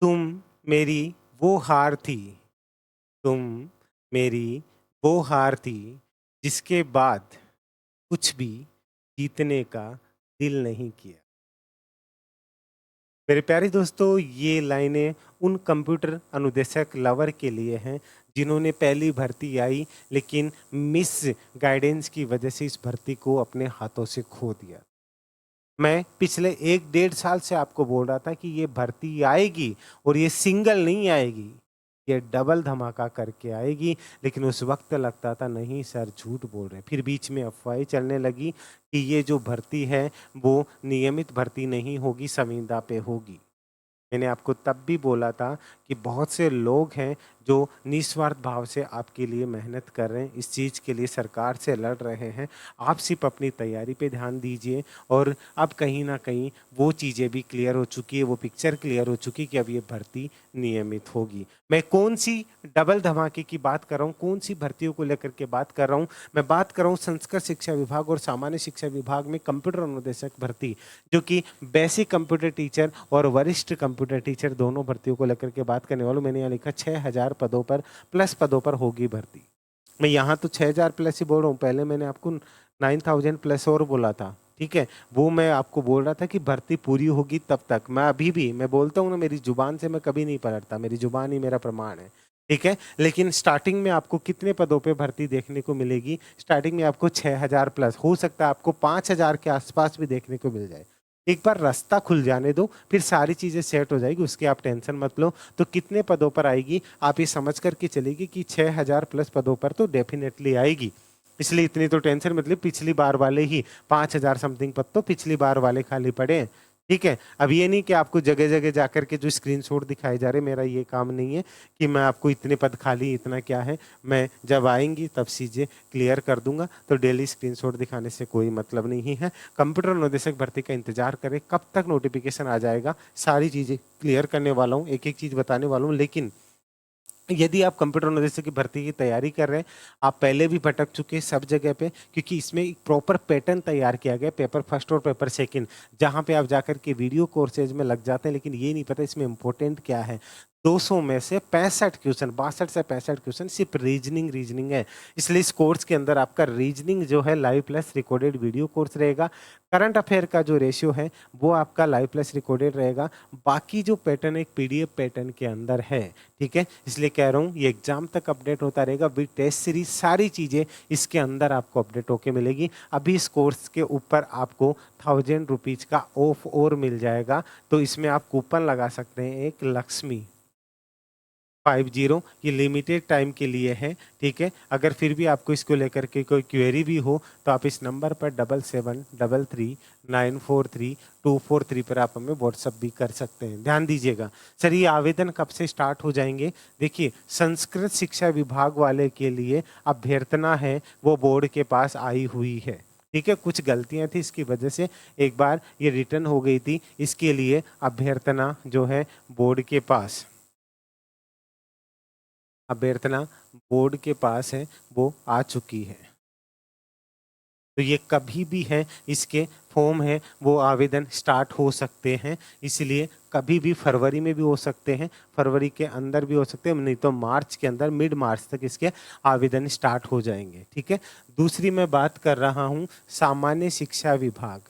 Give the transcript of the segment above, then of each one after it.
तुम मेरी वो हार थी, तुम मेरी वो हार थी, जिसके बाद कुछ भी जीतने का दिल नहीं किया। मेरे प्यारे दोस्तों, ये लाइनें उन कंप्यूटर अनुदेशक लवर के लिए हैं जिन्होंने पहली भर्ती आई लेकिन मिस गाइडेंस की वजह से इस भर्ती को अपने हाथों से खो दिया। मैं पिछले 1 डेढ़ साल से आपको बोल रहा था कि ये भर्ती आएगी और ये सिंगल नहीं आएगी, ये डबल धमाका करके आएगी। लेकिन उस वक्त लगता था नहीं सर झूठ बोल रहे हैं। फिर बीच में अफ़वाहें चलने लगी कि ये जो भर्ती है वो नियमित भर्ती नहीं होगी, संविदा पे होगी। मैंने आपको तब भी बोला था कि बहुत से लोग हैं जो निस्वार्थ भाव से आपके लिए मेहनत कर रहे हैं, इस चीज़ के लिए सरकार से लड़ रहे हैं। आप सिर्फ अपनी तैयारी पे ध्यान दीजिए और अब कहीं न कहीं वो चीज़ें भी क्लियर हो चुकी है, वो पिक्चर क्लियर हो चुकी है कि अब ये भर्ती नियमित होगी। मैं कौन-सी डबल धमाके की बात कर रहा हूँ, कौन-सी भर्तियों को लेकर के बात कर रहा हूँ, मैं बात कर रहा हूँ संस्कृत शिक्षा विभाग और सामान्य शिक्षा विभाग में कंप्यूटर अनुदेशक भर्ती, जो कि बेसिक कंप्यूटर टीचर और वरिष्ठ कंप्यूटर टीचर दोनों भर्तियों को लेकर के बात करने वाला हूँ। मैंने यहाँ लिखा 6000 पदों पर प्लस पदों पर होगी भर्ती। मैं यहाँ तो 6000 प्लस ही बोल रहा हूँ, पहले मैंने आपको 9000 प्लस और बोला था, ठीक है? वो मैं आपको बोल रहा था कि भर्ती पूरी होगी तब तक। मैं अभी भी मैं बोलता हूँ ना, मेरी ज़ुबान से मैं कभी नहीं पलटता, मेरी ज़ुबान ही मेरा प्रमाण है, ठीक है? लेकिन स्टार्टिंग में आपको कितने पदों पे भर्ती देखने को मिलेगी? स्टार्टिंग में आपको 6000 प्लस, हो सकता है आपको 5000 के आस-पास भी देखने को मिल जाए। एक बार रास्ता खुल जाने दो, फिर सारी चीज़ें सेट हो जाएगी, उसकी आप टेंशन मत लो। तो कितने पदों पर आएगी, आप ये समझ कर के चलिए कि 6000 प्लस पदों पर तो डेफ़िनेटली आएगी। इसलिए इतनी तो टेंशन मत ली, पिछली बार वाले ही 5000 समथिंग पद तो पिछली बार वाले खाली पड़े हैं, ठीक है? अब ये नहीं कि आपको जगह-जगह जाकर के जो स्क्रीनशॉट दिखाए जा रहे हैं, मेरा ये काम नहीं है कि मैं आपको इतने पद खाली, इतना क्या है, मैं जब आएँगी तब चीज़ें क्लियर कर दूँगा, तो डेली स्क्रीनशॉट दिखाने से कोई मतलब नहीं है। कंप्यूटर अनुदेशक भर्ती का इंतज़ार करें, कब तक नोटिफ़िकेशन आ जाएगा, सारी चीज़ें क्लियर करने वाला हूँ, एक-एक चीज़ बताने वाला हूँ। लेकिन यदि आप कंप्यूटर अनुदेशक की भर्ती की तैयारी कर रहे हैं, आप पहले भी भटक चुके हैं सब जगह पे, क्योंकि इसमें एक प्रॉपर पैटर्न तैयार किया गया है, पेपर फर्स्ट और पेपर सेकंड, जहाँ पे आप जाकर के वीडियो कोर्सेज में लग जाते हैं, लेकिन ये नहीं पता इसमें इम्पोर्टेंट क्या है। 200 में से 65 क्वेश्चन, 62 से 65 क्वेश्चन सिर्फ रीजनिंग है। इसलिए इस कोर्स के अंदर आपका रीजनिंग जो है live plus recorded video course रहेगा। करंट अफेयर का जो रेशियो है वो आपका लाइव प्लस रिकॉर्डेड रहेगा। बाकी जो पैटर्न एक पीडीएफ पैटर्न के अंदर है, ठीक है? इसलिए कह रहा हूँ ये एग्ज़ाम तक अपडेट होता रहेगा, विद टेस्ट सीरीज़ सारी चीज़ें इसके अंदर आपको अपडेट होके मिलेगी। अभी इस कोर्स के ऊपर आपको 1000 रुपीज़ का ऑफ और मिल जाएगा, तो इसमें आप कूपन लगा सकते हैं एक लक्ष्मी 50, ये लिमिटेड टाइम के लिए है, ठीक है? अगर फिर भी आपको इसको लेकर के कोई क्वेरी भी हो, तो आप इस नंबर पर 7733943243 पर आप हमें व्हाट्सएप भी कर सकते हैं। ध्यान दीजिएगा। सर ये आवेदन कब से स्टार्ट हो जाएँगे? देखिए, संस्कृत शिक्षा विभाग वाले के लिए अभ्यर्थना है, वो बोर्ड के पास आई हुई है, ठीक है? कुछ गलतियाँ थी, इसकी वजह से एक बार ये रिटर्न हो गई थी, इसके लिए अभ्यर्थना जो है बोर्ड के पास अभ्यर्थना बोर्ड के पास है, वो आ चुकी है। तो ये कभी भी है, इसके फॉर्म हैं, वो आवेदन स्टार्ट हो सकते हैं, इसलिए कभी भी फरवरी में भी हो सकते हैं, फरवरी के अंदर भी हो सकते हैं, नहीं तो मार्च के अंदर, मिड मार्च तक इसके आवेदन स्टार्ट हो जाएँगे, ठीक है? दूसरी मैं बात कर रहा हूँ सामान्य शिक्षा विभाग,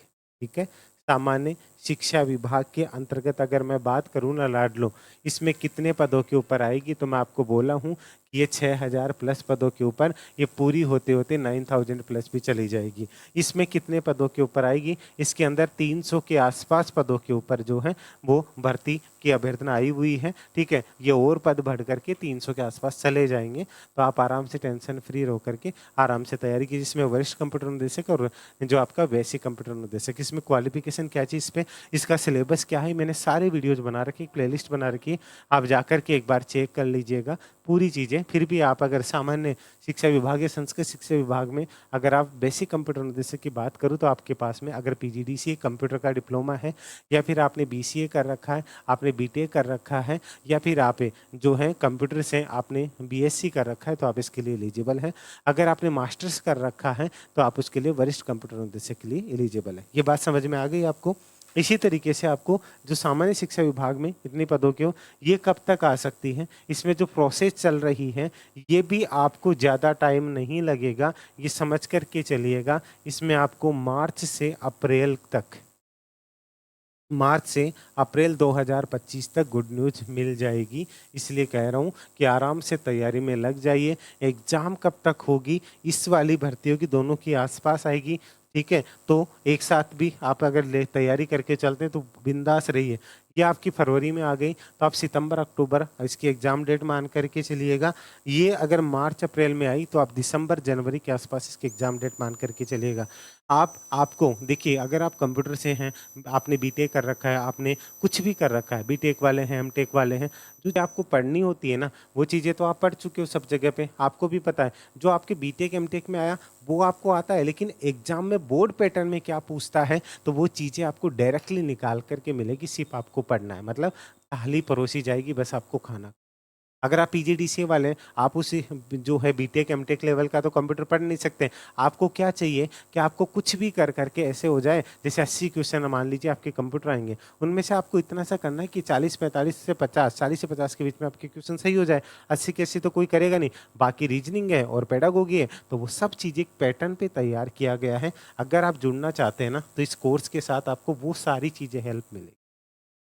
ठीक है? सामान्य शिक्षा विभाग के अंतर्गत अगर मैं बात करूँ ना लाडलो, इसमें कितने पदों के ऊपर आएगी, तो मैं आपको बोला हूँ कि ये 6000 प्लस पदों के ऊपर ये पूरी होते-होते 9000 प्लस भी चली जाएगी। इसमें कितने पदों के ऊपर आएगी? इसके अंदर 300 के आसपास पदों के ऊपर जो है वो भर्ती की अभ्यर्थना आई हुई है, ठीक है? ये और पद बढ़ कर के 300 के आसपास चले जाएँगे, तो आप आराम से टेंशन फ्री रह कर के आराम से तैयारी कीजिए। इसमें वरिष्ठ कंप्यूटर अनुदेशक और जो आपका बेसिक कंप्यूटर अनुदेशक, इसमें क्वालिफ़िकेशन क्या चाहिए, इस पे इसका सिलेबस क्या है, मैंने सारे वीडियोज़ बना रखी, एक प्लेलिस्ट बना रखी है, आप जाकर के एक बार चेक कर लीजिएगा पूरी चीज़ें। फिर भी आप अगर सामान्य शिक्षा विभाग या संस्कृत शिक्षा विभाग में अगर आप बेसिक कंप्यूटर अनुदेशक की बात करूँ, तो आपके पास में अगर पीजीडीसीए कंप्यूटर का डिप्लोमा है, या फिर आपने बीसीए कर रखा है, आपने बीटेक कर रखा है, या फिर आप जो है कंप्यूटर से आपने बीएससी कर रखा है, तो आप इसके लिए एलिजिबल हैं। अगर आपने मास्टर्स कर रखा है, तो आप उसके लिए वरिष्ठ कंप्यूटर अनुदेशक के लिए एलिजिबल है। ये बात समझ में आ गई आपको? इसी तरीके से आपको जो सामान्य शिक्षा विभाग में इतने पदों के हो, ये कब तक आ सकती हैं, इसमें जो प्रोसेस चल रही है, ये भी आपको ज़्यादा टाइम नहीं लगेगा, ये समझ कर के चलिएगा। इसमें आपको मार्च से अप्रैल 2025 तक गुड न्यूज़ मिल जाएगी। इसलिए कह रहा हूँ कि आराम से तैयारी में लग जाइए। एग्ज़ाम कब तक होगी, इस वाली भर्तियों की दोनों की आसपास आएगी, ठीक है? तो एक साथ भी आप अगर तैयारी करके चलते हैं तो बिंदास रहिए। ये आपकी फरवरी में आ गई तो आप सितंबर अक्टूबर इसकी एग्ज़ाम डेट मान करके चलिएगा। ये अगर मार्च अप्रैल में आई तो आप दिसंबर जनवरी के आसपास इसकी एग्ज़ाम डेट मान करके चलिएगा। आपको देखिए, अगर आप कंप्यूटर से हैं, आपने बीटेक कर रखा है, आपने कुछ भी कर रखा है, बीटेक वाले हैं, एमटेक वाले हैं, जो आपको पढ़नी होती है ना, वो चीज़ें तो आप पढ़ चुके हो सब जगह पे, आपको भी पता है। जो आपके बीटेक एमटेक में आया वो आपको आता है, लेकिन एग्जाम में बोर्ड पैटर्न में क्या पूछता है, तो वो चीज़ें आपको डायरेक्टली निकाल करके मिलेगी, सिर्फ आपको पढ़ना है। मतलब थाली परोसी जाएगी, बस आपको खाना। अगर आप पीजीडीसीए वाले हैं, आप उसी जो है बीटेक एमटेक लेवल का तो कंप्यूटर पढ़ नहीं सकते। आपको क्या चाहिए कि आपको कुछ भी कर करके ऐसे हो जाए, जैसे 80 क्वेश्चन मान लीजिए आपके कंप्यूटर आएंगे, उनमें से आपको इतना सा करना है कि 40-45 से 50, 40 से 50 के बीच में आपके क्वेश्चन सही हो जाए। 80 के 80 तो कोई करेगा नहीं। बाकी रीजनिंग है और पेडागोगी है, तो वो सब चीज़ें एक पैटर्न पे तैयार किया गया है। अगर आप जुड़ना चाहते हैं ना, तो इस कोर्स के साथ आपको वो सारी चीज़ें हेल्प मिलेगी।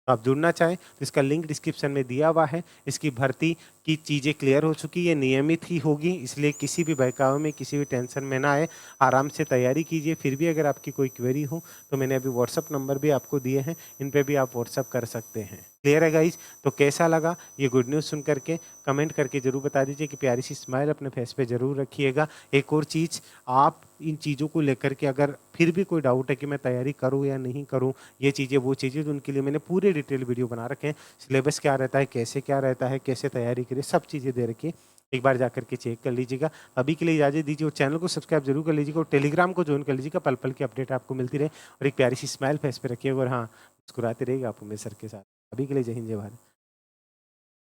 तो आप जुड़ना चाहें तो इसका लिंक डिस्क्रिप्शन में दिया हुआ है। इसकी भर्ती की चीज़ें क्लियर हो चुकी है, नियमित ही होगी, इसलिए किसी भी बहकावे में, किसी भी टेंशन में ना आए, आराम से तैयारी कीजिए। फिर भी अगर आपकी कोई क्वेरी हो तो मैंने अभी व्हाट्सअप नंबर भी आपको दिए हैं, इन पे भी आप व्हाट्सअप कर सकते हैं। क्लियर है गाइज? तो कैसा लगा ये गुड न्यूज़ सुन करके कमेंट करके ज़रूर बता दीजिए कि प्यारी सी स्माइल अपने फेस पे ज़रूर रखिएगा। एक और चीज़, आप इन चीज़ों को लेकर के अगर फिर भी कोई डाउट है कि मैं तैयारी करूँ या नहीं करूँ, ये चीज़ें वो चीज़ें, तो उनके लिए मैंने पूरे डिटेल वीडियो बना रखे हैं। सिलेबस क्या रहता है, कैसे क्या रहता है, कैसे तैयारी करें, सब चीज़ें दे रखी है। एक बार जाकर के चेक कर लीजिएगा। अभी के लिए इजाज़त दीजिए और चैनल को सब्सक्राइब जरूर कर लीजिएगा और टेलीग्राम को ज्वाइन कर लीजिएगा। पल पल की अपडेट आपको मिलती रहे और एक प्यारी सी स्माइल फेस पे रखिएगा और हाँ, मुस्कुराते रहिएगा आप मेरे सर के साथ। अभी के लिए जय हिंद, जय भारत।